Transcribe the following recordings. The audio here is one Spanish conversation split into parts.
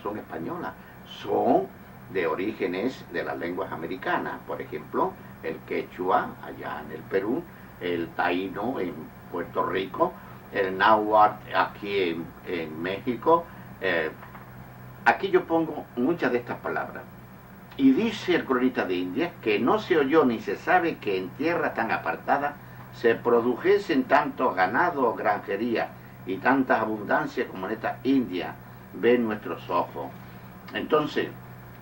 son españolas, son de orígenes de las lenguas americanas. Por ejemplo, el quechua allá en el Perú, el taíno en Puerto Rico, el náhuatl aquí en México. Aquí yo pongo muchas de estas palabras. Y dice el cronista de Indias que no se oyó ni se sabe que en tierra tan apartada se produjesen tantos ganados, granjería y tantas abundancias como en esta India ven nuestros ojos. Entonces,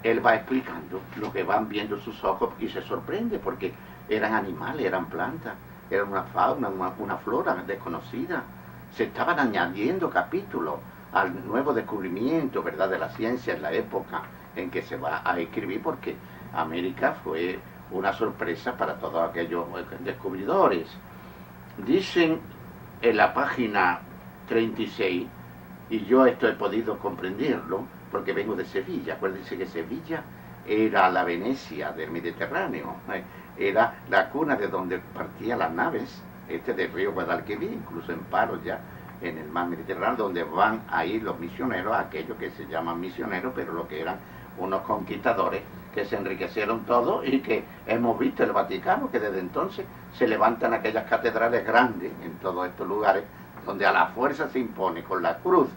él va explicando lo que van viendo sus ojos y se sorprende porque eran animales, eran plantas, era una fauna, una flora desconocida. Se estaban añadiendo capítulos al nuevo descubrimiento, ¿verdad?, de la ciencia en la época en que se va a escribir, porque América fue una sorpresa para todos aquellos descubridores. Dicen en la página 36, y yo esto he podido comprenderlo, porque vengo de Sevilla. Acuérdense que Sevilla era la Venecia del Mediterráneo, era la cuna de donde partían las naves, del río Guadalquivir, incluso en Paros ya, en el mar Mediterráneo, donde van a ir los misioneros, aquellos que se llaman misioneros, pero lo que eran unos conquistadores que se enriquecieron todos y que hemos visto el Vaticano, que desde entonces se levantan aquellas catedrales grandes en todos estos lugares, donde a la fuerza se impone con la cruz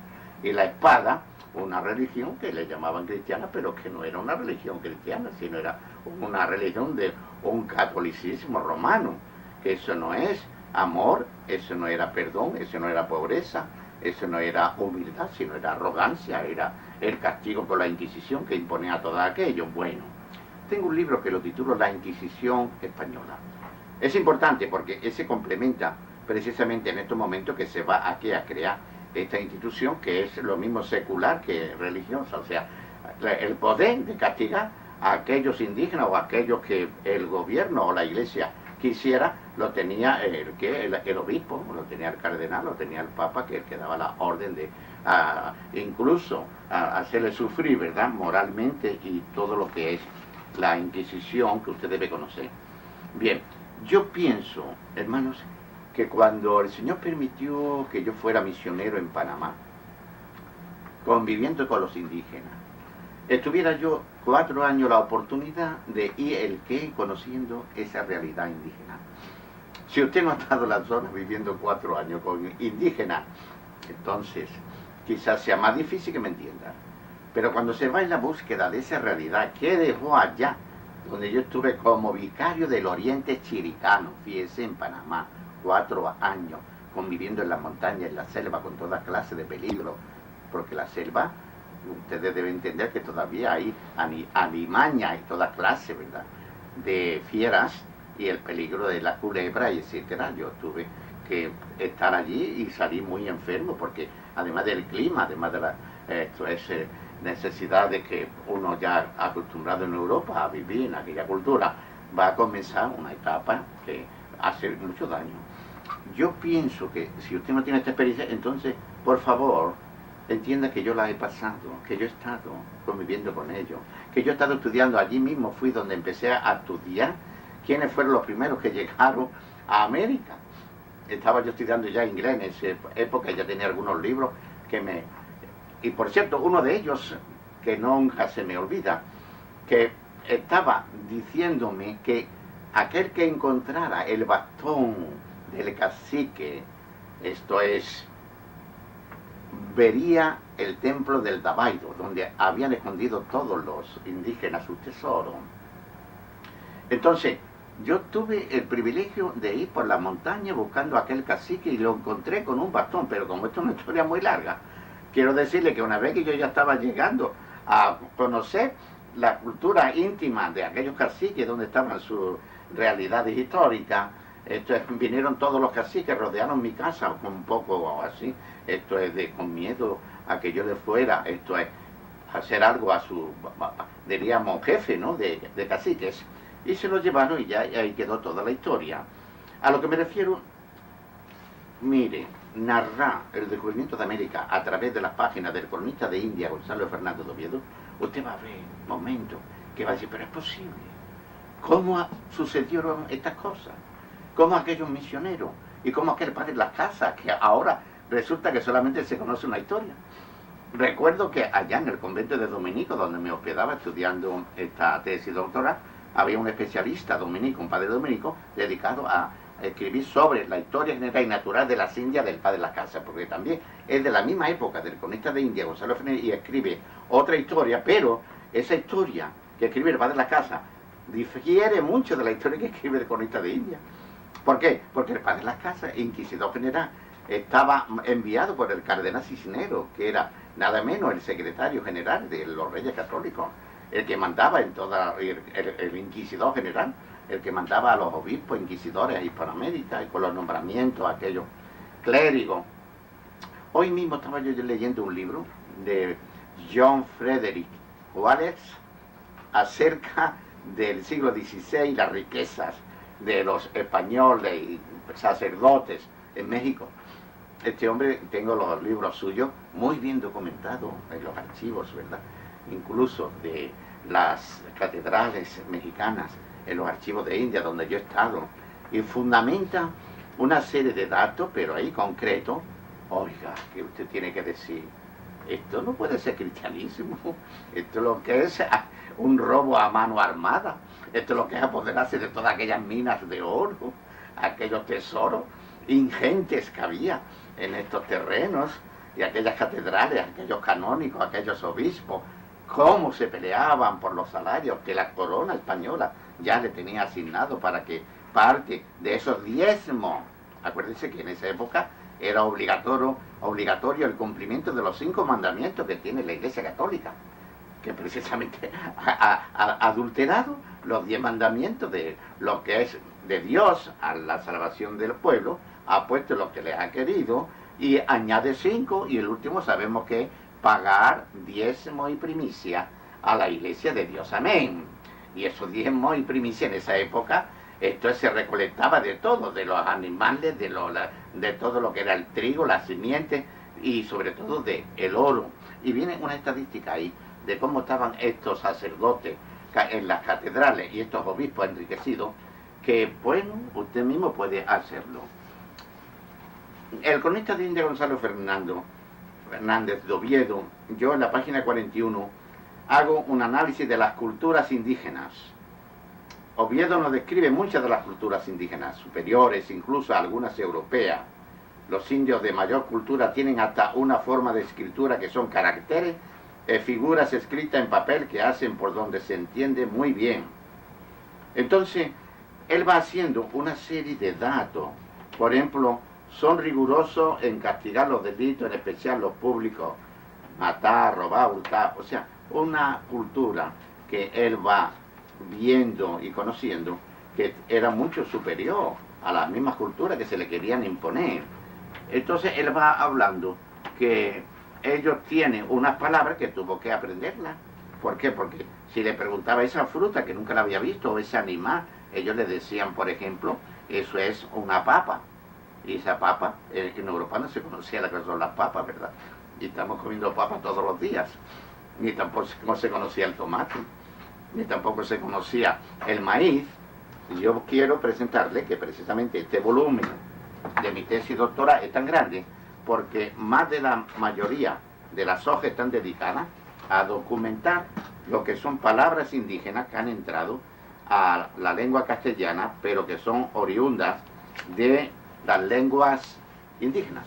y la espada una religión que le llamaban cristiana, pero que no era una religión cristiana, sino era una religión de un catolicismo romano, que eso no es amor, eso no era perdón, eso no era pobreza, eso no era humildad, sino era arrogancia, era el castigo por la Inquisición que imponía todo aquello. Bueno, tengo un libro que lo titulo La Inquisición Española. Es importante porque ese complementa precisamente en estos momentos que se va aquí a crear esta institución, que es lo mismo secular que religiosa, o sea, el poder de castigar a aquellos indígenas o a aquellos que el gobierno o la iglesia quisiera, lo tenía el obispo, lo tenía el cardenal, lo tenía el papa, que es el que daba la orden de incluso hacerle sufrir, ¿verdad?, moralmente, y todo lo que es la Inquisición que usted debe conocer. Bien, yo pienso, hermanos, que cuando el Señor permitió que yo fuera misionero en Panamá, conviviendo con los indígenas, estuviera yo 4 años la oportunidad de ir el que conociendo esa realidad indígena. Si usted no ha estado en la zona viviendo 4 años con indígenas, entonces quizás sea más difícil que me entienda. Pero cuando se va en la búsqueda de esa realidad, ¿qué dejó allá? Donde yo estuve como vicario del Oriente Chiricano, fíjese, en Panamá, 4 años, conviviendo en las montañas, en la selva, con toda clase de peligro, porque la selva, ustedes deben entender que todavía hay alimaña y toda clase, ¿verdad?, de fieras, y el peligro de la culebra, y etcétera. Yo tuve que estar allí y salí muy enfermo, porque además del clima, además de la necesidad de que uno ya acostumbrado en Europa a vivir en aquella cultura, va a comenzar una etapa que hace mucho daño. Yo pienso que si usted no tiene esta experiencia, entonces, por favor, entienda que yo la he pasado, que yo he estado conviviendo con ellos, que yo he estado estudiando allí mismo, fui donde empecé a estudiar quiénes fueron los primeros que llegaron a América. Estaba yo estudiando ya inglés en esa época, ya tenía algunos libros que me... Y por cierto, uno de ellos, que nunca se me olvida, que estaba diciéndome que aquel que encontrara el bastón del cacique, esto es, vería el templo del Dabaido, donde habían escondido todos los indígenas su tesoro. Entonces, yo tuve el privilegio de ir por la montaña buscando a aquel cacique y lo encontré con un bastón, pero como esto es una historia muy larga, quiero decirle que una vez que yo ya estaba llegando a conocer la cultura íntima de aquellos caciques, donde estaban sus realidades históricas, vinieron todos los caciques, rodearon mi casa con un poco así, con miedo a que yo le fuera, hacer algo a su, diríamos, jefe, ¿no?, de caciques, y se lo llevaron y ya ahí quedó toda la historia. A lo que me refiero, mire, narrar el descubrimiento de América a través de las páginas del cronista de India, Gonzalo Fernández de Oviedo, usted va a ver momentos que va a decir, pero es posible. ¿Cómo sucedieron estas cosas? ¿Cómo aquellos misioneros? ¿Y cómo aquel padre de las casas, que ahora resulta que solamente se conoce una historia? recuerdo que allá en el convento de Dominico, donde me hospedaba estudiando esta tesis doctoral, había un especialista dominico, un padre dominico, dedicado a escribir sobre la historia general y natural de las Indias del padre de las casas, porque también es de la misma época del cronista de India, Gonzalo Fernández, y escribe otra historia, pero esa historia que escribe el padre de las casas difiere mucho de la historia que escribe el cronista de India. ¿Por qué? Porque el padre de las casas, inquisidor general, estaba enviado por el cardenal Cisneros, que era nada menos el secretario general de los Reyes Católicos, el que mandaba en toda, el inquisidor general, el que mandaba a los obispos inquisidores a Hispanoamérica y con los nombramientos a aquellos clérigos. Hoy mismo estaba yo leyendo un libro de John Frederick Wallace acerca del siglo XVI y las riquezas de los españoles y sacerdotes en México. Este hombre, tengo los libros suyos muy bien documentados en los archivos, ¿verdad? Incluso de las catedrales mexicanas, en los archivos de India, donde yo he estado, y fundamenta una serie de datos, pero ahí concreto. Oiga, que usted tiene que decir, esto no puede ser cristianismo, esto es lo que es un robo a mano armada, esto es lo que es apoderarse de todas aquellas minas de oro, aquellos tesoros ingentes que había en estos terrenos, y aquellas catedrales, aquellos canónicos, aquellos obispos, cómo se peleaban por los salarios que la corona española ya le tenía asignado para que parte de esos diezmos, acuérdense que en esa época era obligatorio el cumplimiento de los 5 mandamientos que tiene la Iglesia Católica, que precisamente ha adulterado los 10 mandamientos de lo que es de Dios a la salvación del pueblo, ha puesto lo que les ha querido y añade 5, y el último sabemos que pagar diezmo y primicia a la Iglesia de Dios. Amén. Y esos diezmos y primicia en esa época, esto se recolectaba de todo, de los animales, de todo lo que era el trigo, las simientes y sobre todo de el oro. Y viene una estadística ahí de cómo estaban estos sacerdotes en las catedrales y estos obispos enriquecidos, que bueno, usted mismo puede hacerlo. El cronista de India, Gonzalo Fernández de Oviedo, yo en la página 41 hago un análisis de las culturas indígenas. Oviedo nos describe muchas de las culturas indígenas, superiores incluso a algunas europeas. Los indios de mayor cultura tienen hasta una forma de escritura que son caracteres, figuras escritas en papel que hacen por donde se entiende muy bien. Entonces, él va haciendo una serie de datos. Por ejemplo, son rigurosos en castigar los delitos, en especial los públicos, matar, robar, hurtar. O sea, una cultura que él va viendo y conociendo que era mucho superior a las mismas culturas que se le querían imponer. Entonces él va hablando que ellos tienen unas palabras que tuvo que aprenderlas. ¿Por qué? Porque si le preguntaba esa fruta que nunca la había visto, o ese animal, ellos le decían, por ejemplo, eso es una papa. Y esa papa, en Europa no se conocía lo que son las papas, ¿verdad? Y estamos comiendo papas todos los días. Ni tampoco se conocía el tomate, ni tampoco se conocía el maíz. Y yo quiero presentarle que precisamente este volumen de mi tesis doctoral es tan grande porque más de la mayoría de las hojas están dedicadas a documentar lo que son palabras indígenas que han entrado a la lengua castellana, pero que son oriundas de las lenguas indígenas.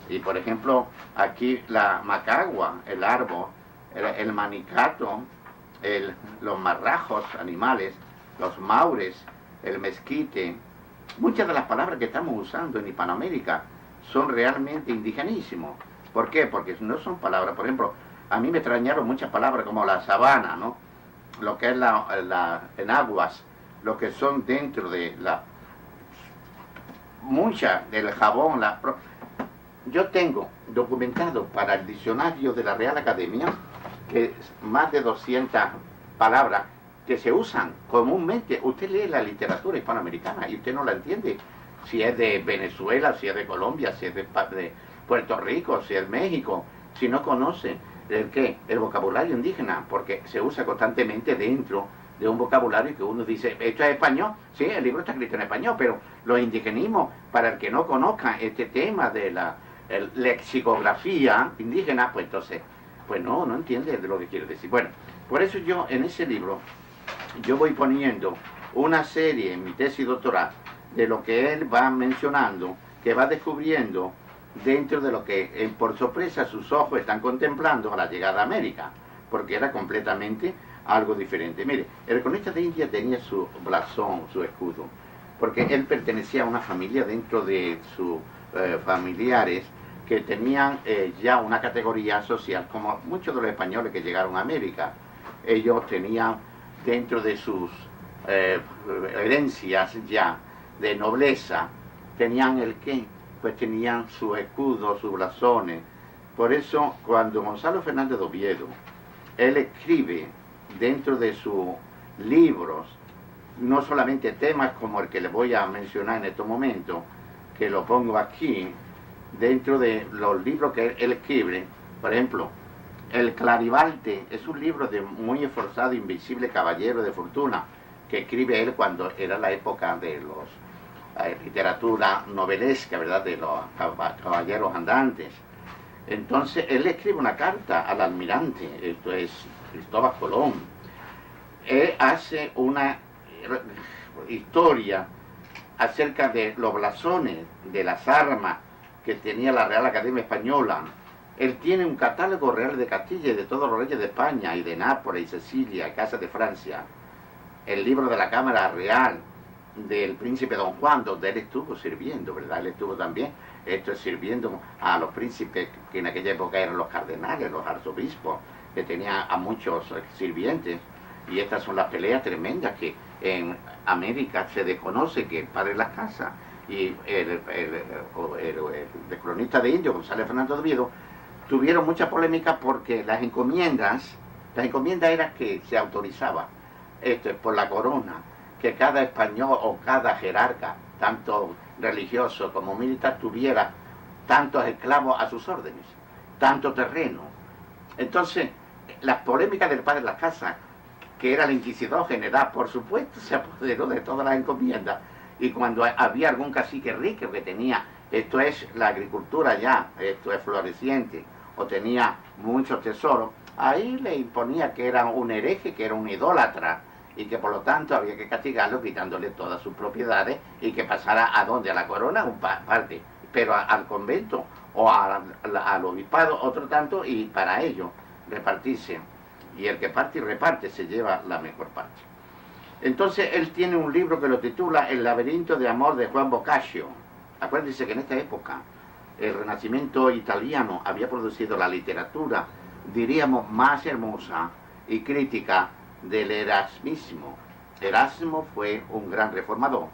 Y por ejemplo, aquí la macagua, el árbol, el manicato, los marrajos animales, los maures, el mezquite, muchas de las palabras que estamos usando en Hispanoamérica son realmente indigenísimos. ¿Por qué? Porque no son palabras, por ejemplo, a mí me extrañaron muchas palabras como la sabana, ¿no? Lo que es en aguas, lo que son dentro de muchas del jabón. Yo tengo documentado para el diccionario de la Real Academia que más de 200 palabras que se usan comúnmente. Usted lee la literatura hispanoamericana y usted no la entiende. Si es de Venezuela, si es de Colombia, si es de Puerto Rico, si es México, si no conoce el vocabulario indígena, porque se usa constantemente dentro de un vocabulario que uno dice, ¿esto es español? Sí, el libro está escrito en español, pero los indigenismos, para el que no conozca este tema de lexicografía indígena, pues entonces, pues no entiende de lo que quiero decir. Bueno, por eso yo en ese libro, yo voy poniendo una serie en mi tesis doctoral de lo que él va mencionando, que va descubriendo dentro de lo que por sorpresa sus ojos están contemplando a la llegada a América, porque era completamente algo diferente. Mire, el cronista de India tenía su blasón, su escudo, porque él pertenecía a una familia dentro de sus familiares que tenían ya una categoría social, como muchos de los españoles que llegaron a América. Ellos tenían dentro de sus herencias ya de nobleza, tenían el qué, pues tenían su escudo, sus blasones. Por eso, cuando Gonzalo Fernández de Oviedo, él escribe dentro de sus libros, no solamente temas como el que les voy a mencionar en estos momentos, que lo pongo aquí, dentro de los libros que él escribe, por ejemplo, El Clarivalte es un libro de muy esforzado, invisible caballero de fortuna, que escribe él cuando era la época de los literatura novelesca, ¿verdad?, de los caballeros andantes. Entonces él escribe una carta al almirante, esto es Cristóbal Colón. Él hace una historia acerca de los blasones, de las armas que tenía la Real Academia Española. Él tiene un catálogo real de Castilla y de todos los reyes de España, y de Nápoles, y Sicilia, y Casa de Francia. El libro de la Cámara Real del príncipe Don Juan, donde él estuvo sirviendo, ¿verdad? Él estuvo también sirviendo a los príncipes, que en aquella época eran los cardenales, los arzobispos, que tenían a muchos sirvientes. Y estas son las peleas tremendas que en América se desconoce, que el padre de las casas y el cronista de Indio, Gonzalo Fernández de Oviedo, tuvieron mucha polémica porque las encomiendas eran que se autorizaba, esto es por la corona, que cada español o cada jerarca, tanto religioso como militar, tuviera tantos esclavos a sus órdenes, tanto terreno. Entonces, las polémicas del padre de las casas, que era el inquisidor general, por supuesto, se apoderó de todas las encomiendas. Y cuando había algún cacique rico que tenía, esto es la agricultura ya, esto es floreciente, o tenía muchos tesoros, ahí le imponía que era un hereje, que era un idólatra, y que por lo tanto había que castigarlo quitándole todas sus propiedades y que pasara a donde, a la corona, un parte, pero al convento o al obispado otro tanto, y para ello repartirse. Y el que parte y reparte se lleva la mejor parte. Entonces él tiene un libro que lo titula El laberinto de amor de Juan Boccaccio. Acuérdense que en esta época el Renacimiento italiano había producido la literatura, diríamos, más hermosa y crítica del erasmismo. Erasmo fue un gran reformador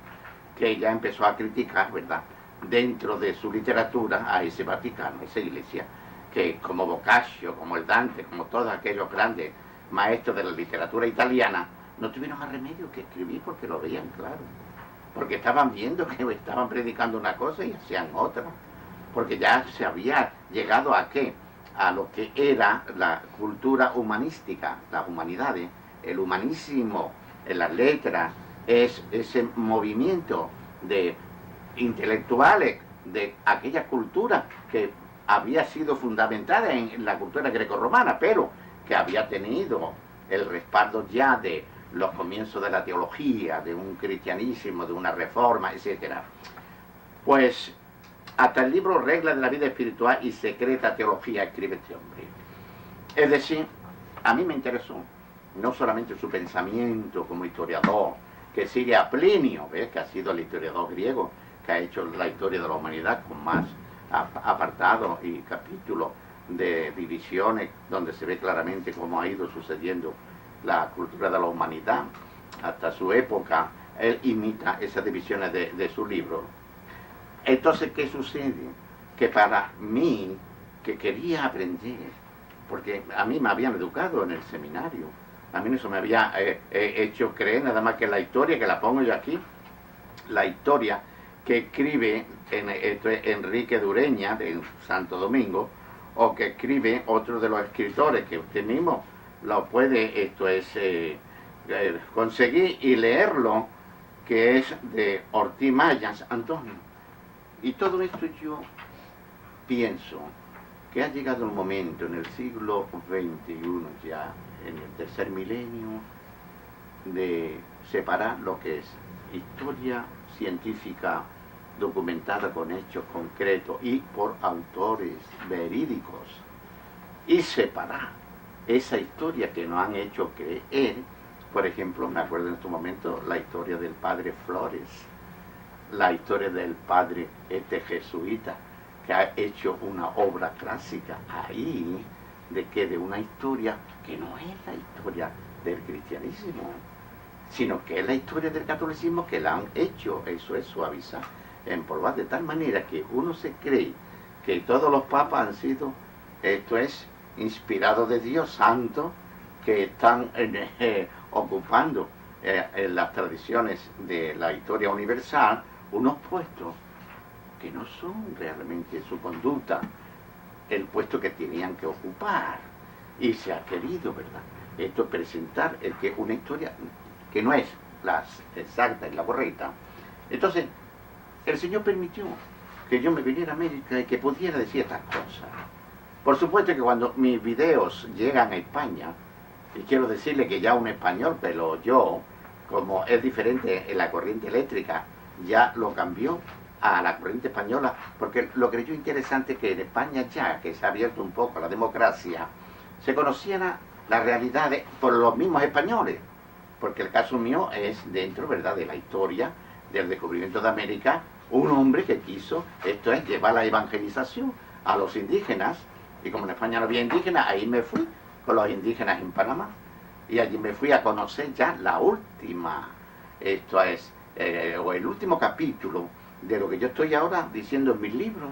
que ya empezó a criticar, ¿verdad?, dentro de su literatura a ese Vaticano, esa iglesia, que como Boccaccio, como el Dante, como todos aquellos grandes maestros de la literatura italiana, no tuvieron más remedio que escribir porque lo veían claro, porque estaban viendo que estaban predicando una cosa y hacían otra, porque ya se había llegado a ¿qué? A lo que era la cultura humanística, las humanidades, el humanísimo, en las letras, es ese movimiento de intelectuales de aquella cultura que había sido fundamentada en la cultura grecorromana, pero que había tenido el respaldo ya de los comienzos de la teología, de un cristianismo, de una reforma, etc. Pues hasta el libro Reglas de la vida espiritual y secreta teología escribe este hombre. Es decir, a mí me interesó no solamente su pensamiento como historiador, que sigue a Plinio, ¿ves?, que ha sido el historiador griego que ha hecho la historia de la humanidad con más apartados y capítulos de divisiones, donde se ve claramente cómo ha ido sucediendo la cultura de la humanidad hasta su época. Él imita esas divisiones de su libro. Entonces, ¿qué sucede? Que para mí, que quería aprender, porque a mí me habían educado en el seminario, a mí eso me había hecho creer nada más que la historia, que la pongo yo aquí, la historia que escribe Enrique Dureña de Santo Domingo, o que escribe otro de los escritores que usted mismo lo puede conseguir y leerlo, que es de Ortiz Mayans, Antonio. Y todo esto yo pienso que ha llegado el momento en el siglo XXI, ya en el tercer milenio, de separar lo que es historia científica documentada con hechos concretos y por autores verídicos, y separar esa historia que nos han hecho creer. Por ejemplo, me acuerdo en este momento la historia del padre Flores, la historia del padre jesuita, que ha hecho una obra clásica ahí, de una historia que no es la historia del cristianismo, sino que es la historia del catolicismo, que la han hecho, eso es suavizar, empolvar de tal manera que uno se cree que todos los papas han sido, esto es, inspirados de Dios santo, que están ocupando en las tradiciones de la historia universal unos puestos que no son realmente su conducta el puesto que tenían que ocupar. Y se ha querido, ¿verdad?, esto presentar el que una historia que no es la exacta y la correcta. Entonces, el Señor permitió que yo me viniera a América y que pudiera decir estas cosas. Por supuesto que cuando mis videos llegan a España, y quiero decirle que ya un español, pero yo, como es diferente en la corriente eléctrica, ya lo cambió a la corriente española, porque lo que yo interesante es que en España, ya que se ha abierto un poco la democracia, se conociera la realidad por los mismos españoles, porque el caso mío es dentro, ¿verdad?, de la historia del descubrimiento de América, un hombre que quiso, esto es, llevar la evangelización a los indígenas, y como en España no había indígenas, ahí me fui con los indígenas en Panamá, y allí me fui a conocer ya la última, esto es, o el último capítulo de lo que yo estoy ahora diciendo en mis libros.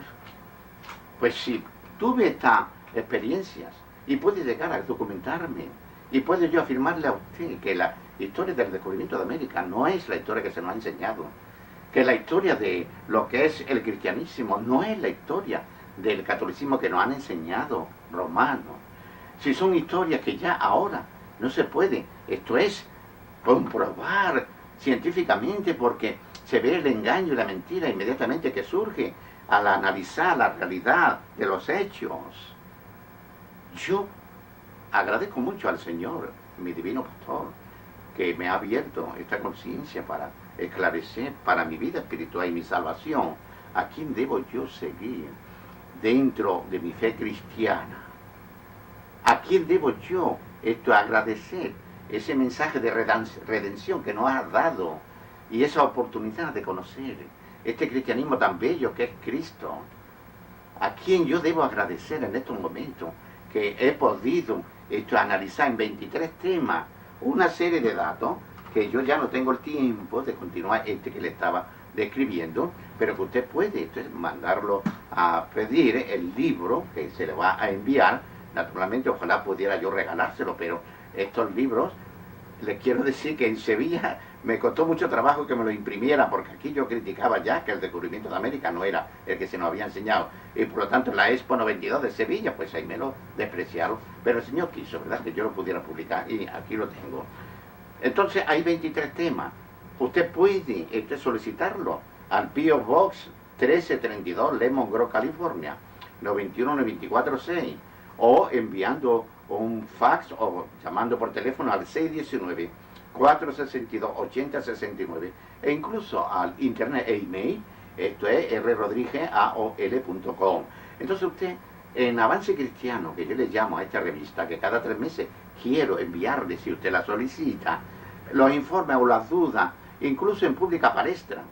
Pues si tuve estas experiencias y puede llegar a documentarme, y puedo yo afirmarle a usted que la historia del descubrimiento de América no es la historia que se nos ha enseñado, que la historia de lo que es el cristianismo no es la historia del catolicismo que nos han enseñado romanos, si son historias que ya ahora no se puede, esto es, comprobar científicamente, porque se ve el engaño y la mentira inmediatamente que surge al analizar la realidad de los hechos. Yo agradezco mucho al Señor, mi divino pastor, que me ha abierto esta conciencia para esclarecer para mi vida espiritual y mi salvación a quién debo yo seguir dentro de mi fe cristiana. ¿A quién debo yo agradecer ese mensaje de redención que nos ha dado y esa oportunidad de conocer este cristianismo tan bello que es Cristo? ¿A quién yo debo agradecer en estos momentos que he podido analizar en 23 temas una serie de datos que yo ya no tengo el tiempo de continuar que le estaba describiendo, pero que usted puede mandarlo a pedir el libro que se le va a enviar? Naturalmente, ojalá pudiera yo regalárselo, pero estos libros, les quiero decir que en Sevilla me costó mucho trabajo que me lo imprimieran, porque aquí yo criticaba ya que el descubrimiento de América no era el que se nos había enseñado, y por lo tanto la Expo 92 de Sevilla, pues ahí me lo despreciaron, pero el Señor quiso, ¿verdad?, que yo lo pudiera publicar, y aquí lo tengo. Entonces hay 23 temas. Usted puede solicitarlo al P.O. Box 1332, Lemon Grove, California, 91946, o enviando un fax o llamando por teléfono al 619-462-8069, e incluso al internet e email, esto es rrodriguez@aol.com. Entonces usted, en Avance Cristiano, que yo le llamo a esta revista, que cada 3 meses quiero enviarle, si usted la solicita, los informes o las dudas, incluso en pública palestra,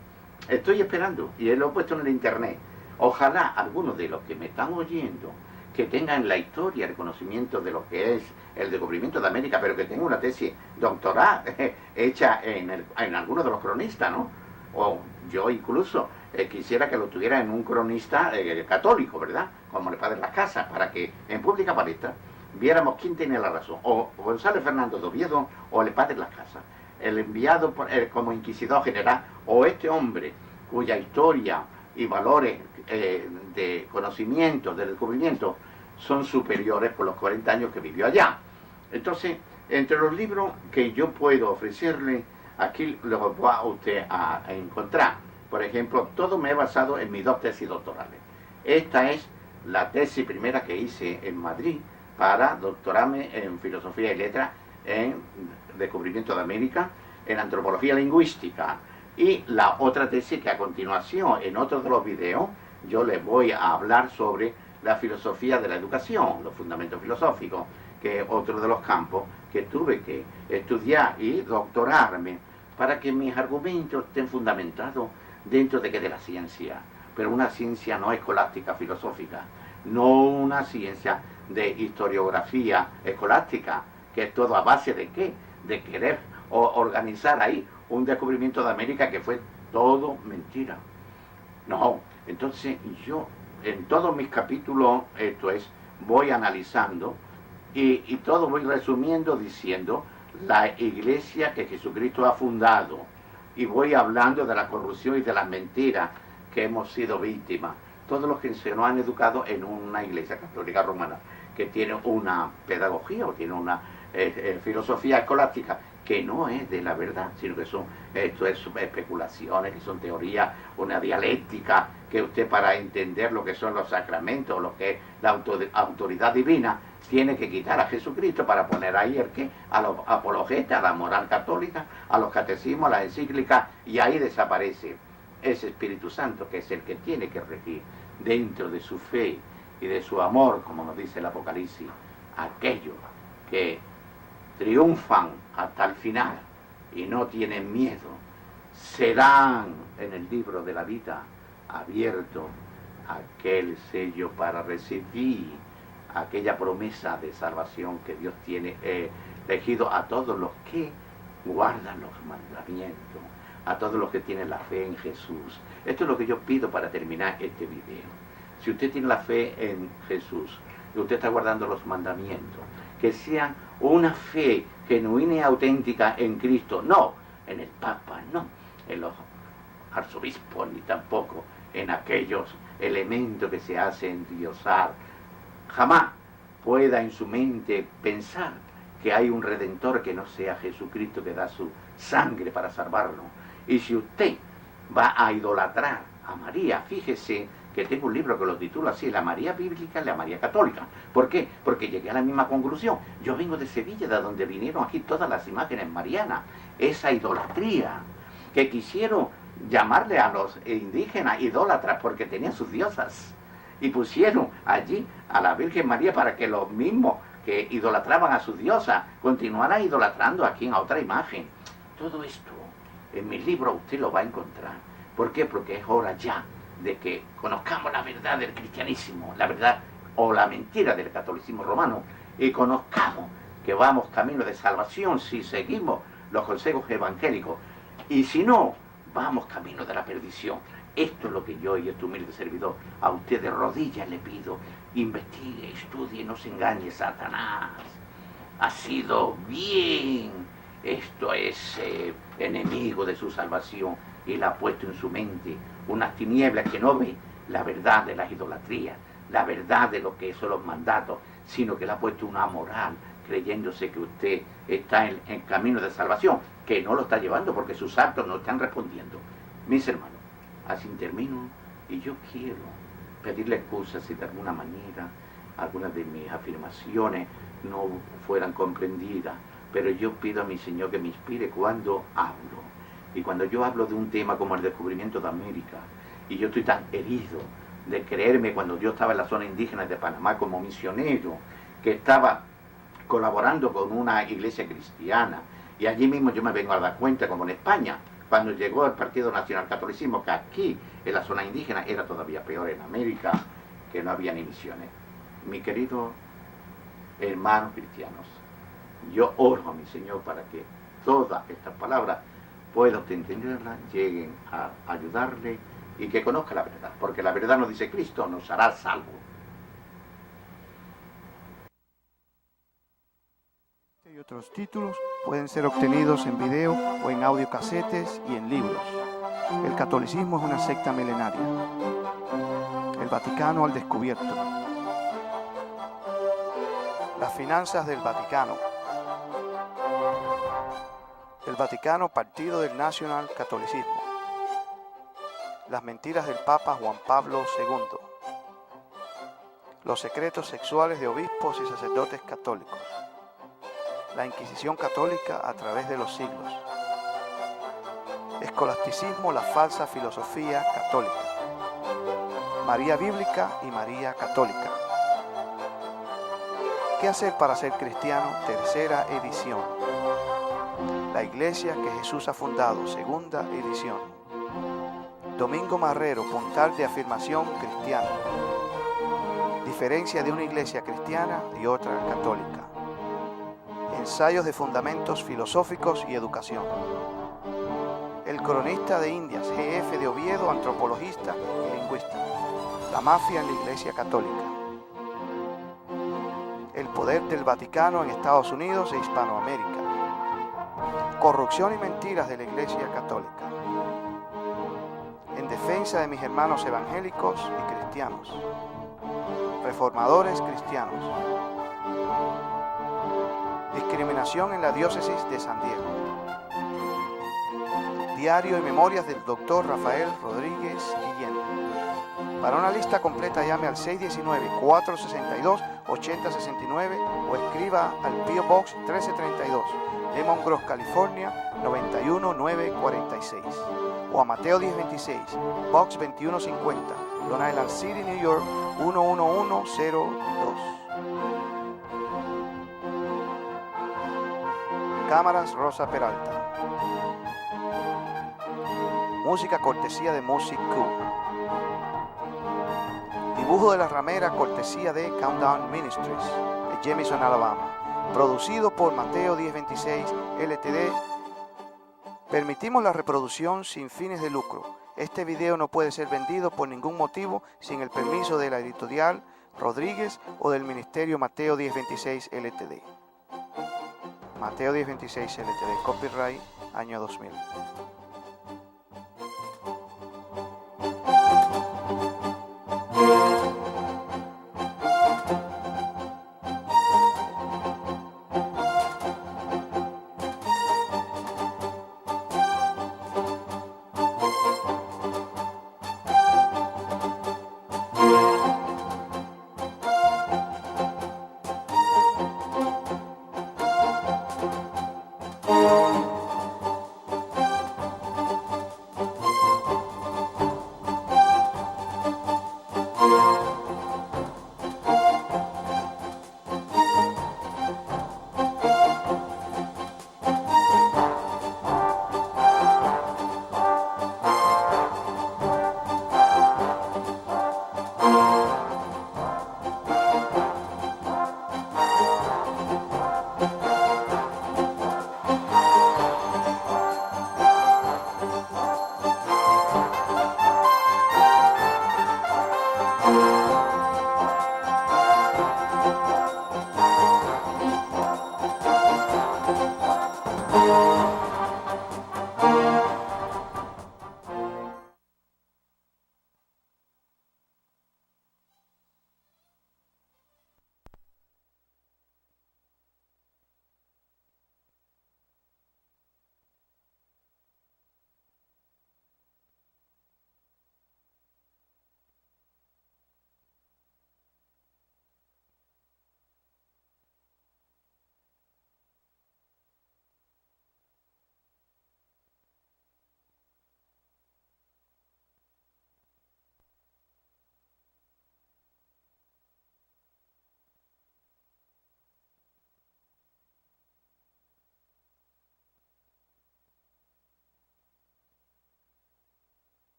estoy esperando, y lo he puesto en el internet. Ojalá algunos de los que me están oyendo, que tengan la historia, el conocimiento de lo que es el descubrimiento de América, pero que tengan una tesis doctoral hecha en alguno de los cronistas, ¿no? O yo incluso quisiera que lo tuviera en un cronista católico, ¿verdad?, como el padre Las Casas, para que en pública palestra viéramos quién tiene la razón, o González Fernández de Oviedo o el padre Las Casas, el enviado como inquisidor general, o este hombre cuya historia y valores de conocimiento, de descubrimiento, son superiores por los 40 años que vivió allá. Entonces, entre los libros que yo puedo ofrecerle, aquí los va usted a encontrar. Por ejemplo, todo me he basado en mis 2 tesis doctorales. Esta es la tesis primera que hice en Madrid para doctorarme en Filosofía y Letras, en Descubrimiento de América, en Antropología Lingüística. Y la otra tesis que a continuación, en otro de los videos, yo les voy a hablar sobre la filosofía de la educación, los fundamentos filosóficos, que es otro de los campos que tuve que estudiar y doctorarme para que mis argumentos estén fundamentados dentro de la ciencia, pero una ciencia no escolástica filosófica, no una ciencia de historiografía escolástica, que es todo a base de ¿qué? De querer organizar ahí un descubrimiento de América que fue todo mentira. No, entonces yo en todos mis capítulos, voy analizando y todo voy resumiendo diciendo la iglesia que Jesucristo ha fundado, y voy hablando de la corrupción y de las mentiras que hemos sido víctimas. Todos los que se nos han educado en una iglesia católica romana que tiene una pedagogía o tiene una filosofía escolástica que no es de la verdad, sino que son especulaciones, que son teorías, una dialéctica, que usted para entender lo que son los sacramentos, lo que es la autoridad divina, tiene que quitar a Jesucristo para poner ahí a los apologetas, a la moral católica, a los catecismos, a las encíclicas, y ahí desaparece ese Espíritu Santo, que es el que tiene que regir dentro de su fe y de su amor, como nos dice el Apocalipsis, aquellos que triunfan hasta el final y no tienen miedo, serán en el libro de la vida abierto aquel sello para recibir aquella promesa de salvación que Dios tiene elegido a todos los que guardan los mandamientos, a todos los que tienen la fe en Jesús. Esto es lo que yo pido para terminar este video. Si usted tiene la fe en Jesús y usted está guardando los mandamientos, que sea una fe genuina y auténtica en Cristo, no en el Papa, no en los arzobispos, ni tampoco en aquellos elementos que se hacen endiosar. Jamás pueda en su mente pensar que hay un Redentor que no sea Jesucristo, que da su sangre para salvarnos. Y si usted va a idolatrar a María, fíjese que tengo un libro que lo titula así, La María Bíblica y la María Católica. ¿Por qué? Porque llegué a la misma conclusión. Yo vengo de Sevilla, de donde vinieron aquí todas las imágenes marianas. Esa idolatría que quisieron llamarle a los indígenas idólatras porque tenían sus diosas. Y pusieron allí a la Virgen María para que los mismos que idolatraban a sus diosas continuaran idolatrando aquí en otra imagen. Todo esto en mi libro usted lo va a encontrar. ¿Por qué? Porque es hora ya de que conozcamos la verdad del cristianismo, la verdad o la mentira del catolicismo romano, y conozcamos que vamos camino de salvación si seguimos los consejos evangélicos, y si no, vamos camino de la perdición. Esto es lo que yo y este humilde servidor a usted de rodillas le pido. Investigue, estudie, no se engañe. Satanás ha sido bien, esto es enemigo de su salvación, y le ha puesto en su mente unas tinieblas que no ve la verdad de las idolatrías, la verdad de lo que son los mandatos, sino que le ha puesto una moral, creyéndose que usted está en camino de salvación, que no lo está llevando porque sus actos no están respondiendo. Mis hermanos, así termino, y yo quiero pedirle excusas si de alguna manera algunas de mis afirmaciones no fueran comprendidas, pero yo pido a mi Señor que me inspire cuando hablo. Y cuando yo hablo de un tema como el descubrimiento de América, y yo estoy tan herido de creerme cuando yo estaba en la zona indígena de Panamá como misionero, que estaba colaborando con una iglesia cristiana, y allí mismo yo me vengo a dar cuenta, como en España, cuando llegó el Partido Nacional Catolicismo, que aquí en la zona indígena era todavía peor, en América, que no había ni misiones. Mi querido hermanos cristianos, yo oro a mi Señor para que todas estas palabras pueda usted entenderlas, lleguen a ayudarle y que conozca la verdad, porque la verdad, nos dice Cristo, nos hará salvo. Y otros títulos pueden ser obtenidos en video o en audiocasetes y en libros. El catolicismo es una secta milenaria. El Vaticano al descubierto. Las finanzas del Vaticano. El Vaticano, partido del nacional catolicismo. Las mentiras del Papa Juan Pablo II. Los secretos sexuales de obispos y sacerdotes católicos. La Inquisición católica a través de los siglos. Escolasticismo, la falsa filosofía católica. María bíblica y María católica. ¿Qué hacer para ser cristiano? Tercera edición. La iglesia que Jesús ha fundado, segunda edición. Domingo Marrero, puntal de afirmación cristiana. Diferencia de una iglesia cristiana y otra católica. Ensayos de fundamentos filosóficos y educación. El cronista de Indias, G.F. de Oviedo, antropologista y lingüista. La mafia en la Iglesia Católica. El poder del Vaticano en Estados Unidos e Hispanoamérica. Corrupción y mentiras de la Iglesia Católica. En defensa de mis hermanos evangélicos y cristianos. Reformadores cristianos. Discriminación en la diócesis de San Diego. Diario y memorias del Dr. Rafael Rodríguez Guillén. Para una lista completa llame al 619-462-8069 o escriba al P.O. Box 1332, Lemon Grove, California 91946, o a Mateo 1026, Box 2150, Long Island City, New York 11102. Cámaras Rosa Peralta. Música cortesía de Music Q. Dibujo de la ramera cortesía de Countdown Ministries de Jemison, Alabama. Producido por Mateo 1026 LTD. Permitimos la reproducción sin fines de lucro. Este video no puede ser vendido por ningún motivo sin el permiso de la editorial Rodríguez o del Ministerio Mateo 1026 LTD. Mateo 1026 LTD, copyright año 2000.